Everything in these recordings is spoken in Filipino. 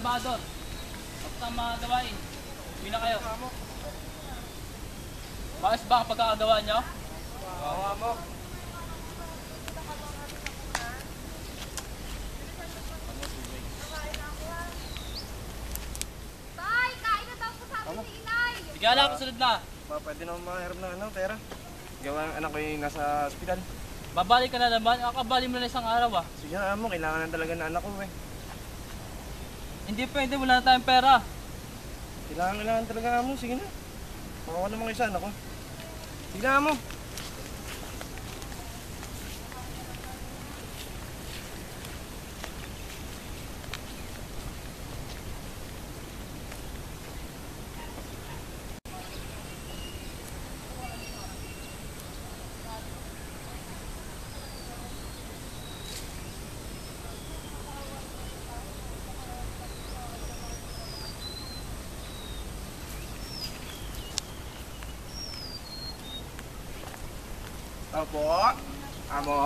Salvador. Basta mga gawain. Uwi na kayo. Maayos ba ang pagkakagawa nyo? Bawa mo. Tay, kain na daw po sa akin si Inay. Sige anak, kasunod na. Pwede naman makaharap ng pera. Gawa ng anak ko yung nasa ospital. Babalik ka na naman. Akabali mo na isang araw ah. Sige nga mo, kailangan na talaga ng anak ko eh. Hindi pwede, wala na tayong pera. Kailangan talaga mo, sige na. Makawa naman kayo sa anak ko. Sige na mo. Tao po. Amo.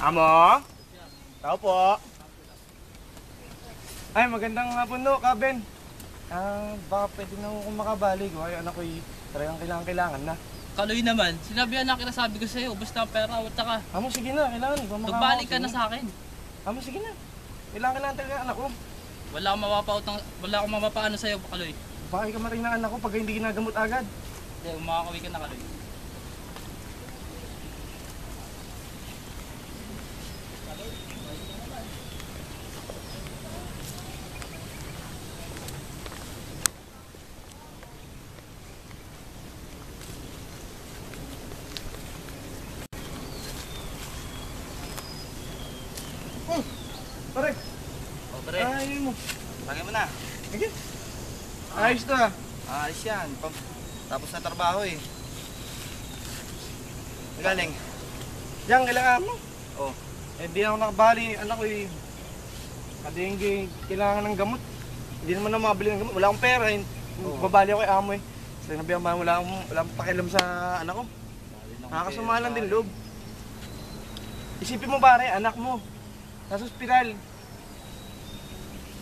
Amo. Tao po. Ay, magandang hapon no, Kaben. Baka pwede na akong makabali ko. Ay, anak ko talagang kailangan na. Kaloy naman, sinabi anak na sabi ko sa'yo, ubos na ang pera, wata ka. Amo, sige na, kailangan. Magbalik ka na sa akin. Amo, sige na. Kailangan talaga anak ko. Wala akong mapapaano sa'yo, Kaloy. Baka ka marin ng anak ko pag hindi ginagamot agad. Hindi, umakakawi ka na, Kaloy. Pare, O pre, ay mo. lagay mo na. Sige. Ayos to ah. Ayos yan. Tapos na trabaho eh. Galing. Diyan, kailangan mo. Oh, Di ako nakabali, anak ko kadengge, kailangan ng gamot. Hindi naman na mabili ng gamot. Wala akong pera. Babali ako kay amo eh. Sinabi ako, wala akong pakialam sa anak ko. Nakakasama lang din loob. Isipin mo pare, anak mo. Nasa ospital.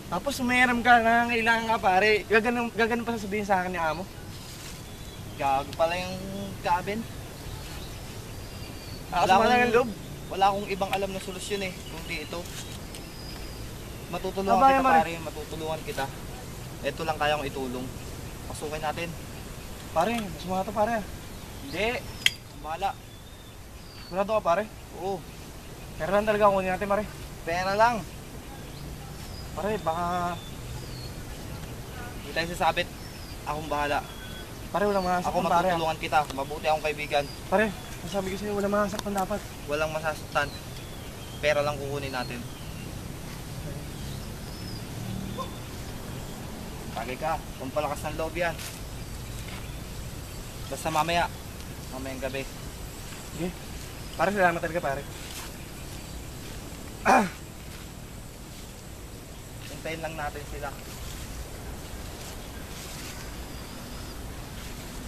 Tapos sumeram ka, nangangailangan ka pare. Gaganon pa sasabihin sa akin ni amo. gago pala yung Kaben. Nakakasama lang ang loob. Wala akong ibang alam na solusyon eh, kundi ito. Matutulungan Abayan, kita Mare. pare, matutulungan kita. Ito lang kaya kong itulong. Pasukin natin. Pare, sumata pare. Hindi. Bahala. Sigurado ka pare. Oo. Pera lang talaga kunin natin pare. Pera lang. Pare, baka... Hindi tayo sasabit. Akong bahala. Pare, walang Ako masasaktan pare. matutulungan kita. Mabuti akong kaibigan. Pare, masabi ko sa'yo, walang masasaktan dapat. Walang masasaktan. Pera lang kukunin natin. Tagay ka. Kung palakas ng loob yan. Basta mamayang gabi. Sige. Pare, salamat talaga pare. Hintayin lang natin sila.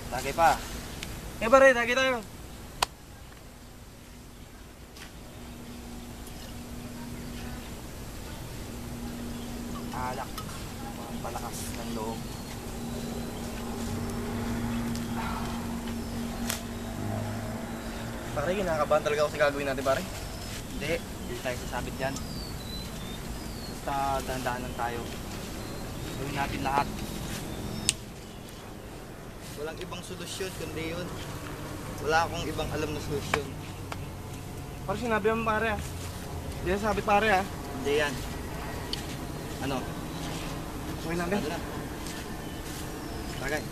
Tagay pa. Pare, tagi tayo. Alak. Ang palakas ng loob. Pare, kinakabahan talaga ako sa gagawin natin pare. Hindi tayo sasabit yan. Basta dahan-dahan lang tayo. Gawin natin lahat. Walang ibang solusyon kundi yun. Wala akong ibang alam na solusyon. Pare, sinabi mo pare ah. Hindi na sabit pare ah. Hindi yan. Ano? Suwi natin. Ano na? Tagay.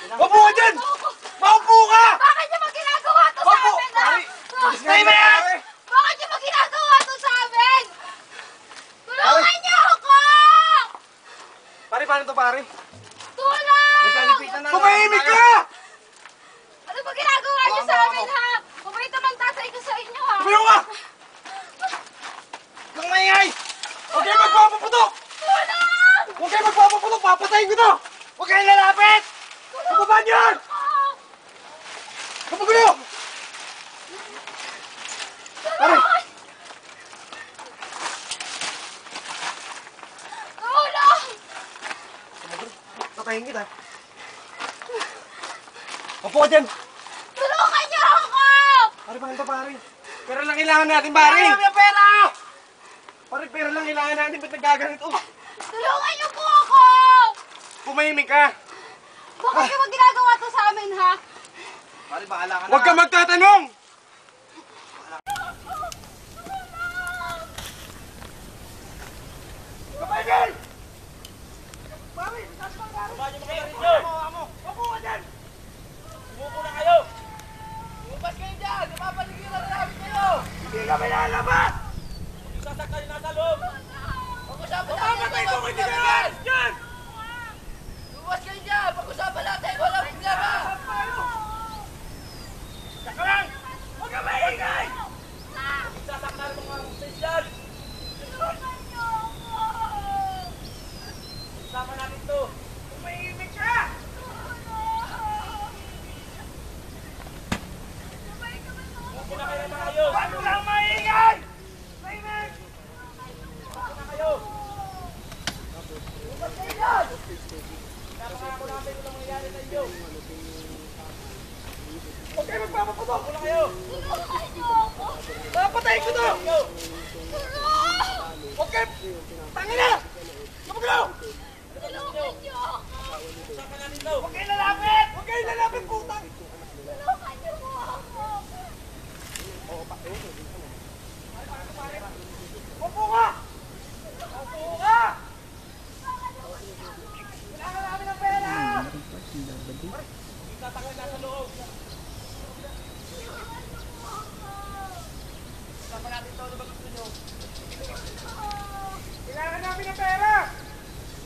Maupo ka dyan! Maupo ka! Bakit niyo ba ginagawa to sa Maupo! amin, ha? Pare! Alis nga dito, pare! Bakit niyo ba ginagawa to sa amin? Tulungan niyo ako! Pare, paano to, pare? Tulong! Nagkalipitan na. Tumahimik ka! Ano ba ginagawa niyo sa amin, ha? Mabait naman tatay ko sa inyo, ha? Tumayo ka! Huwag kang maingay! Huwag kayo magpapaputok! Tulong! Huwag kayo magpapaputok! Papatayin ko to! Huwag kayong lalapit! Kababa niyo yan! Kapagulo! Pare! Tulong! Patayin kita. Opo ka dyan! Tulungan niyo ako! Pare, paano to, pare? Pera lang kailangan natin, pare! Pare, may pera! Pare, pera lang kailangan natin. Ba't nagaganito? Tulungan niyo po ako! Pumahimik ka! Bakit niyo ba ginagawa to sa amin, ha? Pare, bahala ka na. Huwag ka magtatanong! Kapagil! Pare, Kumain yung mga rin yun. opo ka dyan! Umupo na kayo. Lumabas kayo dyan. Napapaligiran na namin kayo. Hindi kami lalabas! Yung sasaktan yung nasa loob. Pag-usapan natin. Mamatay ko kung hindi ka lalabas dyan! Lumabas kayo dyan. Pag-usapan natin. Walang problema. Saka lang! Huwag ka maingay! Yung sasaktan ng mga sis dyan. Tulungan niyo ako! Sama natin to. Pumahimik ka! Umupo na kayo na maayos. Bago lang maingay! Maingay! Umupo na kayo. Lumabas kayo dyan. Napangako namin kung anong mangyayari sa inyo. Huwag kayo magpapaputok! Umupo na kayo. Tulungan niyo ako! Papatayin ko to! Kayo. Tulong! Huwag kayo! Tangina! Kapagulo! Tulungan niyo ako! Usapan natin to. Huwag kayo lalapit! Huwag kayo lalapit, putang! Tulungan niyo ako! Opo ka! Opo ka! Kailangan namin ng pera! Yung sasaktan nasa loob. Usapan natin to. Ano ba gusto nyo? Kailangan namin ng pera!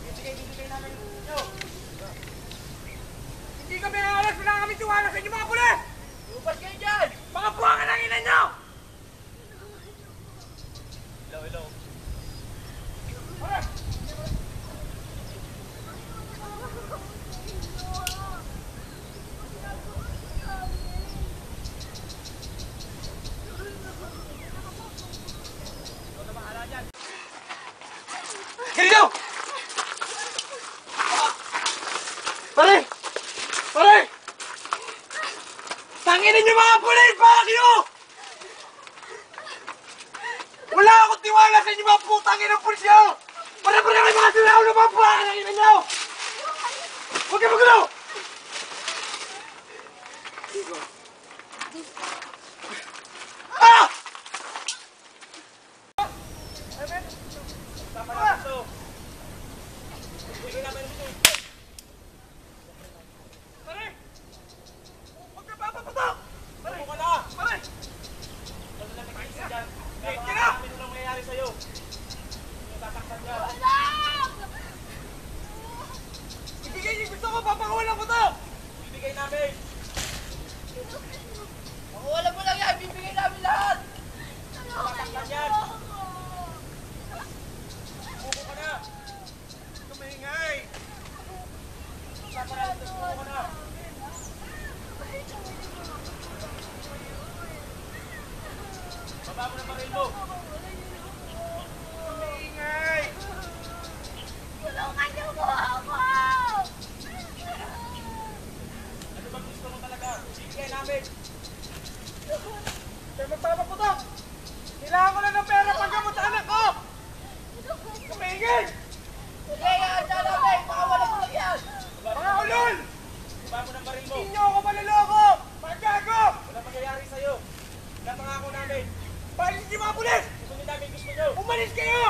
Bibigay namin yung gusto nyo. Hindi kami aalas! Wala kami tiwala sa inyo mga pulis! Lumabas kayo dyan. Mga buwangan ng ina nyo! Hello, hello. Ganito! Pare! Pare! Tanginin niyo mga pulis! Bakit kayo? Wala akong tiwala sa inyo mga putang inang pulis nyo! Para-para kayo mga sinaw na mga buwangan ng ina nyo! Huwag kayo magulo! Ah! Usapan natin to. Bibigay namin yung gusto. Pare! Huwag ka papapatok! Umupo ka na. Pare! Wala na nag-iisa dyan. Wait, Napakalaman get up! namin anong mangyayari sa'yo. Yung sasaktan niya. Ibigay niyo gusto ko! Papakawalan ko to! Bibigay namin. Wala mo lang yan. Bibigay namin lahat. Sasaktan yan. Umupo ka na. Kumingay! Usapan natin to. Umupo ka na. Baba mo ng baril mo. Kumingay! Tulungan niyo po ako! Ano bang gusto mo talaga? Bibigay namin. Kaya magpapaputok! Kailangan ko lang ng pera paggamot sa anak ko! Kumingay! Bigay yan. Dyan namin. Baka wala mo lang yan. Mga ulol! Baba mo ng baril mo. Hindi niyo ako maluloko! Pagkago! Wala mangyayari sa'yo. Napangako namin. Palis niyo mga pulis! Susunod namin gusto nyo. Umalis kayo!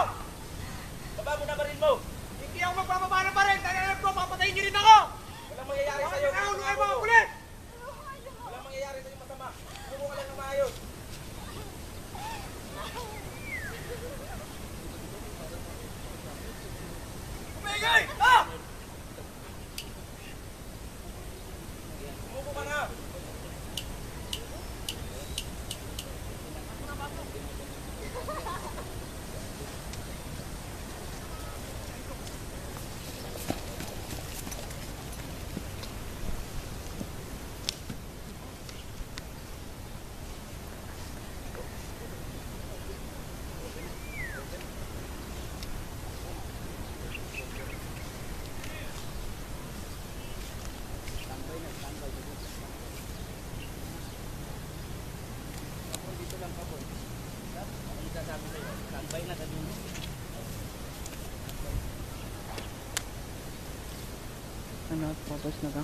Baba mo na baril mo. Hindi ako magpapabara pa rin! Dahil alam ko, papatayin niyo rin ako! Walang mangyayari sa'yo. Mga ulol! Ano, tapos na ka?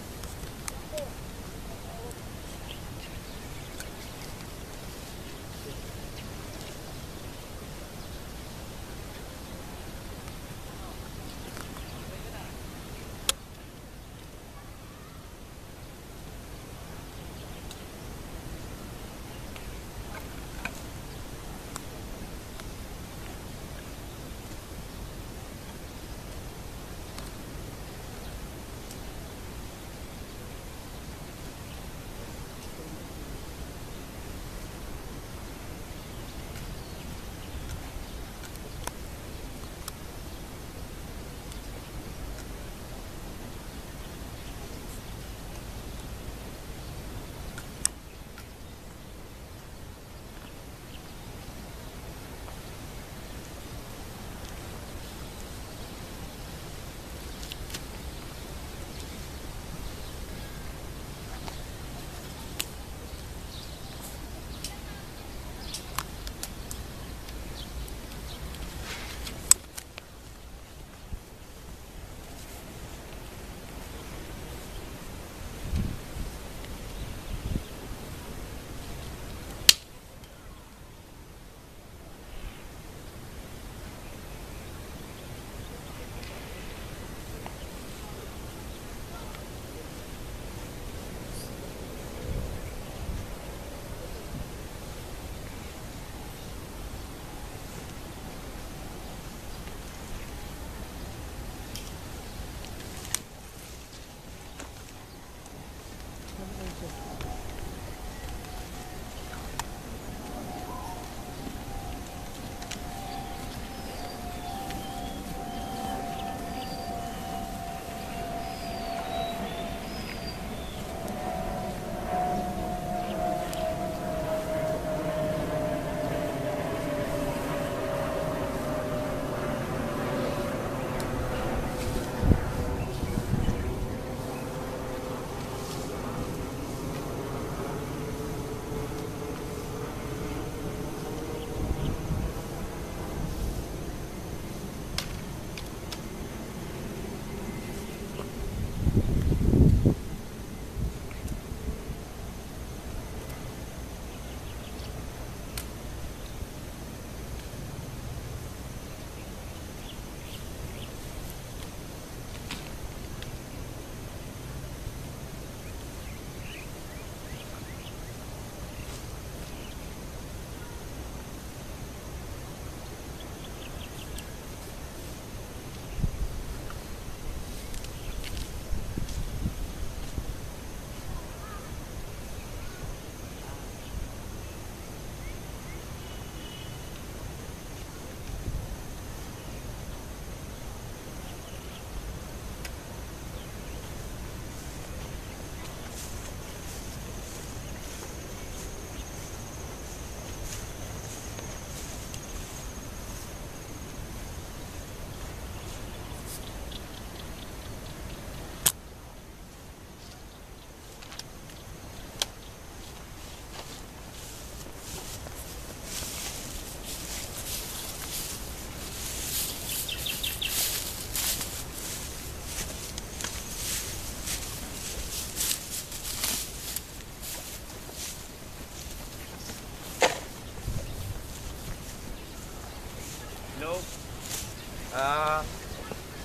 Hello?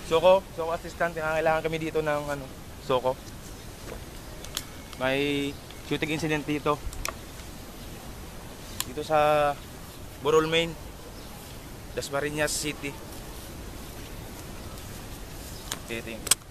Soko assistant, kailangan kami dito ng Soko. May shooting incident dito. Dito sa Borol Main, Dasmariñas City. Okay, thank you.